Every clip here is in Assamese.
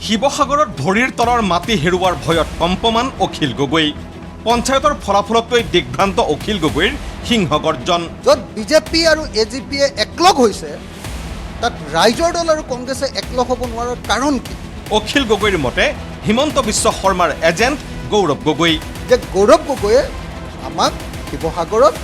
শিৱসাগৰত ভৰিৰ তলৰ মাটি হেৰুৱাৰ ভয়ত কম্পমান অখিল গগৈ। পঞ্চায়তৰ ফলাফলক লৈ দিগ্ভ্ৰান্ত অখিল গগৈৰ সিংহ গৰ্জন। য'ত বিজেপি আৰু এজিপিয়ে একলগ হৈছে তাত ৰাইজৰ দল আৰু কংগ্ৰেছে একলগ হ'ব নোৱাৰাৰ কাৰণ কি? অখিল গগৈৰ মতে হিমন্ত বিশ্ব শৰ্মাৰ এজেণ্ট গৌৰৱ গগৈ। যে গৌৰৱ গগৈয়ে আমাক শিৱসাগৰত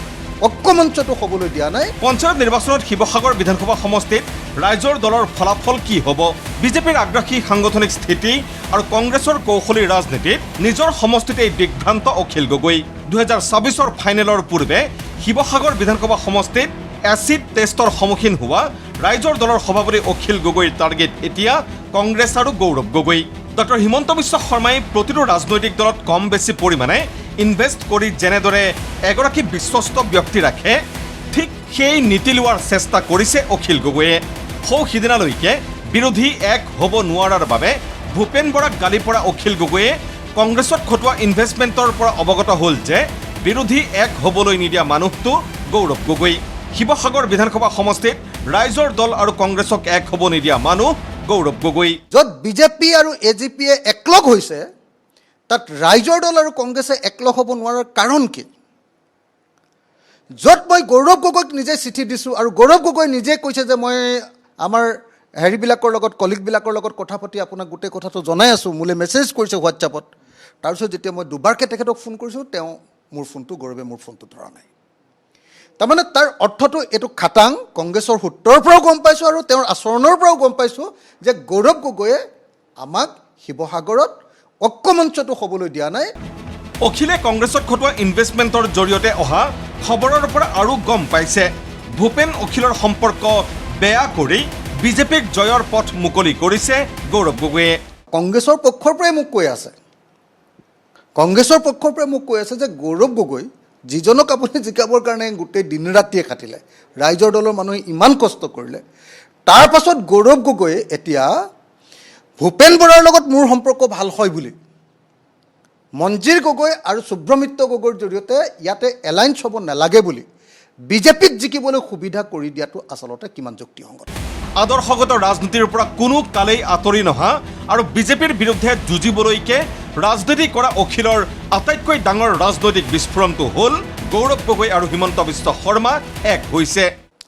ঐক্যমঞ্চটো হ'বলৈ দিয়া নাই। পঞ্চায়ত নিৰ্বাচনত শিৱসাগৰ বিধানসভা সমষ্টিত ৰাইজৰ দলৰ ফলাফল কি হ'ব? বিজেপিৰ আগ্ৰাসী সাংগঠনিক স্থিতি আৰু কংগ্ৰেছৰ কৌশলী ৰাজনীতিত নিজৰ সমষ্টিতেই দিগ্ভ্ৰান্ত অখিল গগৈ। 2024 ফাইনেলৰ পূৰ্বে শিৱসাগৰ বিধানসভা সমষ্টিত এচিড টেষ্টৰ সন্মুখীন হোৱা ৰাইজৰ দলৰ সভাপতি অখিল গগৈৰ টাৰ্গেট এতিয়া কংগ্ৰেছ আৰু গৌৰৱ গগৈ। ডক্টৰ হিমন্ত বিশ্ব শৰ্মাই প্ৰতিটো ৰাজনৈতিক দলত কম বেছি পৰিমাণে ইনভেষ্ট কৰি যেনেদৰে এগৰাকী বিশ্বস্ত ব্যক্তি ৰাখে, ঠিক সেই নীতি লোৱাৰ চেষ্টা কৰিছে অখিল গগৈয়ে। সিদিনালৈকে বিৰোধী এক হ'ব নোৱাৰাৰ বাবে ভূপেন বৰাক গালি পৰা অখিল গগৈয়ে কংগ্ৰেছত খটোৱা ইনভেষ্টমেণ্টৰ পৰা অৱগত হ'ল যে বিৰোধী এক হ'বলৈ নিদিয়া মানুহটো গৌৰৱ গগৈ। শিৱসাগৰ বিধানসভা সমষ্টিত ৰাইজৰ দল আৰু কংগ্ৰেছক এক হ'ব নিদিয়া মানুহ গৌৰৱ গগৈ। য'ত বিজেপি আৰু এজিপিয়ে একলগ হৈছে তাত ৰাইজৰ দল আৰু কংগ্ৰেছে একলগ হ'ব নোৱাৰাৰ কাৰণ কি? য'ত মই গৌৰৱ গগৈক নিজে চিঠি দিছোঁ আৰু গৌৰৱ গগৈ নিজে কৈছে যে মই আমাৰ হেৰিবিলাকৰ লগত কলিগবিলাকৰ লগত কথা পাতি আপোনাক গোটেই কথাটো জনাই আছোঁ, মোলৈ মেছেজ কৰিছে হোৱাটছআপত। তাৰপিছত যেতিয়া মই দুবাৰকৈ তেখেতক ফোন কৰিছোঁ, তেওঁ মোৰ ফোনটো গৌৰৱে মোৰ ফোনটো ধৰা নাই। তাৰমানে তাৰ অৰ্থটো এইটো খাটাং। কংগ্ৰেছৰ সূত্ৰৰ পৰাও গম পাইছোঁ আৰু তেওঁৰ আচৰণৰ পৰাও গম পাইছোঁ যে গৌৰৱ গগৈয়ে আমাক শিৱসাগৰত ঐক্যমঞ্চটো হ'বলৈ দিয়া নাই। অখিলে কংগ্ৰেছত খটোৱা ইনভেষ্টমেণ্টৰ জৰিয়তে অহা খবৰৰ পৰা আৰু গম পাইছে ভূপেন অখিলৰ সম্পৰ্ক বেয়া কৰি বিজেপিক জয়ৰ পথ মুকলি কৰিছে গৌৰৱ গগৈয়ে। কংগ্ৰেছৰ পক্ষৰ পৰাই মোক কৈ আছে, কংগ্ৰেছৰ পক্ষৰ পৰাই মোক কৈ আছে যে গৌৰৱ গগৈ যিজনক আপুনি জিকাবৰ কাৰণে গোটেই দিন ৰাতিয়ে খাটিলে, ৰাইজৰ দলৰ মানুহে ইমান কষ্ট কৰিলে, তাৰ পাছত গৌৰৱ গগৈয়ে এতিয়া ভূপেন বৰাৰ লগত মোৰ সম্পৰ্ক ভাল হয় বুলি মঞ্জিৰ গগৈ আৰু সুব্ৰমণ্য গগৈৰ জৰিয়তে ইয়াতে এলায়েন্স হ'ব নালাগে বুলি বিজেপিক জিকিবলৈ সুবিধা কৰি দিয়াটো আচলতে কিমান যুক্তিসংগত? আদৰ্শগত ৰাজনীতিৰ পৰা কোনো কালেই আঁতৰি নহা আৰু বিজেপিৰ বিৰুদ্ধে যুঁজিবলৈকে ৰাজনীতি কৰা অখিলৰ আটাইতকৈ ডাঙৰ ৰাজনৈতিক বিস্ফোৰণটো হ'ল গৌৰৱ গগৈ আৰু হিমন্ত বিশ্ব শৰ্মা এক হৈছে।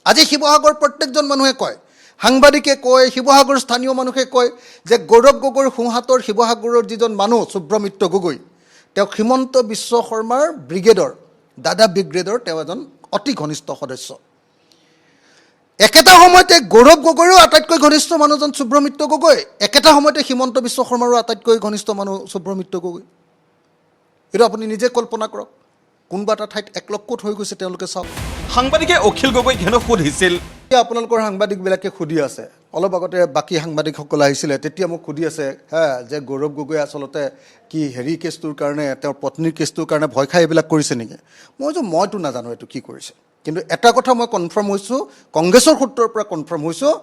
আজি শিৱসাগৰ প্ৰত্যেকজন মানুহে কয়, সাংবাদিকে কয়, শিৱসাগৰ স্থানীয় মানুহে কয় যে গৌৰৱ গগৈৰ সোঁহাতৰ শিৱসাগৰৰ যিজন মানুহ সুব্ৰমণ্য গগৈ, তেওঁক হিমন্ত বিশ্ব শৰ্মাৰ ব্ৰিগেডৰ দাদা ব্ৰিগেডৰ তেওঁ এজন অতি ঘনিষ্ঠ সদস্য। একেটা সময়তে গৌৰৱ গগৈৰো আটাইতকৈ ঘনিষ্ঠ মানুহজন সুব্ৰমণ্য গগৈ, একেটা সময়তে হিমন্ত বিশ্ব শৰ্মাৰো আটাইতকৈ ঘনিষ্ঠ মানুহ সুব্ৰমণ্য গগৈ। এইটো আপুনি নিজে কল্পনা কৰক, কোনোবা এটা ঠাইত একলগ ক'ত হৈ গৈছে তেওঁলোকে চাওক। সাংবাদিকে অখিল গগৈক হেনো সুধিছিল, আপোনালোকৰ সাংবাদিকবিলাকে সুধি আছে, অলপ আগতে বাকী সাংবাদিকসকল আহিছিলে, তেতিয়া মোক সুধি আছে যে গৌৰৱ গগৈ আচলতে কি হেৰি কেছটোৰ কাৰণে, তেওঁৰ পত্নীৰ কেছটোৰ কাৰণে ভয় খাই এইবিলাক কৰিছে নেকি? মইতো নাজানো এইটো কি কৰিছে, কিন্তু এটা কথা মই কনফাৰ্ম হৈছোঁ, কংগ্ৰেছৰ সূত্ৰৰ পৰা কনফাৰ্ম হৈছোঁ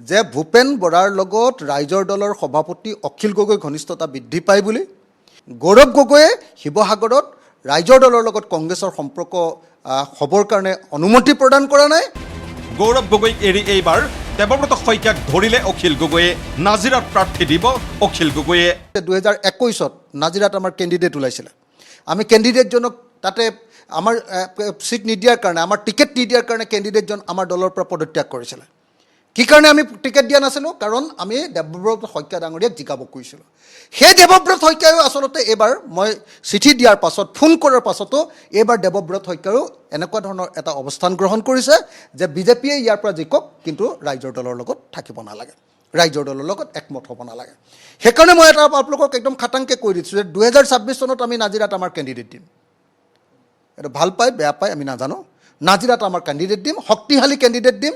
যে ভূপেন বৰাৰ লগত ৰাইজৰ দলৰ সভাপতি অখিল গগৈ ঘনিষ্ঠতা বৃদ্ধি পায় বুলি গৌৰৱ গগৈয়ে শিৱসাগৰত ৰাইজৰ দলৰ লগত কংগ্ৰেছৰ সম্পৰ্ক হ'বৰ কাৰণে অনুমতি প্ৰদান কৰা নাই। গৌৰৱ গগৈক এৰি এইবাৰ দেৱব্ৰত শইকীয়াক ধৰিলে অখিল গগৈয়ে। নাজিৰাত প্ৰাৰ্থী দিব অখিল গগৈয়ে। 2021 নাজিৰাত আমাৰ কেণ্ডিডেট ওলাইছিলে, আমি কেণ্ডিডেটজনক তাতে আমাৰ ছিট নিদিয়াৰ কাৰণে, আমাৰ টিকেট নিদিয়াৰ কাৰণে কেণ্ডিডেটজন আমাৰ দলৰ পৰা পদত্যাগ কৰিছিলে। কি কাৰণে আমি টিকেট দিয়া নাছিলোঁ? কাৰণ আমি দেৱব্ৰত শইকীয়া ডাঙৰীয়াক জিকাব খুজিছিলোঁ। সেই দেৱব্ৰত শইকীয়ায়ো আচলতে এইবাৰ মই চিঠি দিয়াৰ পাছত, ফোন কৰাৰ পাছতো এইবাৰ দেৱব্ৰত শইকীয়ায়ো এনেকুৱা ধৰণৰ এটা অৱস্থান গ্ৰহণ কৰিছে যে বিজেপিয়ে ইয়াৰ পৰা জিকক, কিন্তু ৰাইজৰ দলৰ লগত থাকিব নালাগে, ৰাইজৰ দলৰ লগত একমত হ'ব নালাগে। সেইকাৰণে মই এটা আপোনালোকক একদম খাটাংকৈ কৈ দিছোঁ যে 2026 চনত আমি নাজিৰাত আমাৰ কেণ্ডিডেট দিম। এইটো ভাল পায় বেয়া পায় আমি নাজানো, নাজিৰাত আমাৰ কেণ্ডিডেট দিম, শক্তিশালী কেণ্ডিডেট দিম,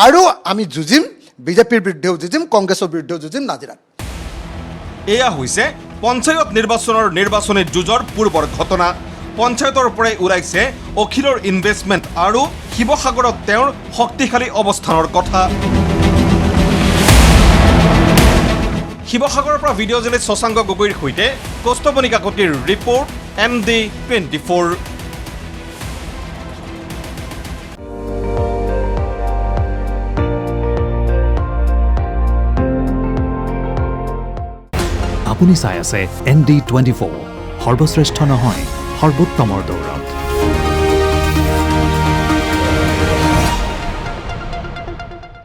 আৰু আমি যুঁজিম, বিজেপিৰ বিৰুদ্ধেও যুঁজিম, কংগ্ৰেছৰ বিৰুদ্ধেও যুঁজিম নাজিৰাত। এয়া হৈছে পঞ্চায়ত নিৰ্বাচনৰ নিৰ্বাচনী যুঁজৰ পূৰ্বৰ ঘটনা। পঞ্চায়তৰ পৰাই ওলাইছে অখিলৰ ইনভেষ্টমেণ্ট আৰু শিৱসাগৰত তেওঁৰ শক্তিশালী অৱস্থানৰ কথা। শিৱসাগৰৰ পৰা ভিডিঅ' জাৰ্নেলিষ্ট শশাংক গগৈৰ সৈতে কৌস্তবনী কাকতিৰ ৰিপৰ্ট, MD24। আপুনি চাই আছে ND24 সৰ্বশ্ৰেষ্ঠ নহয় সৰ্বোত্তমৰ দৌৰত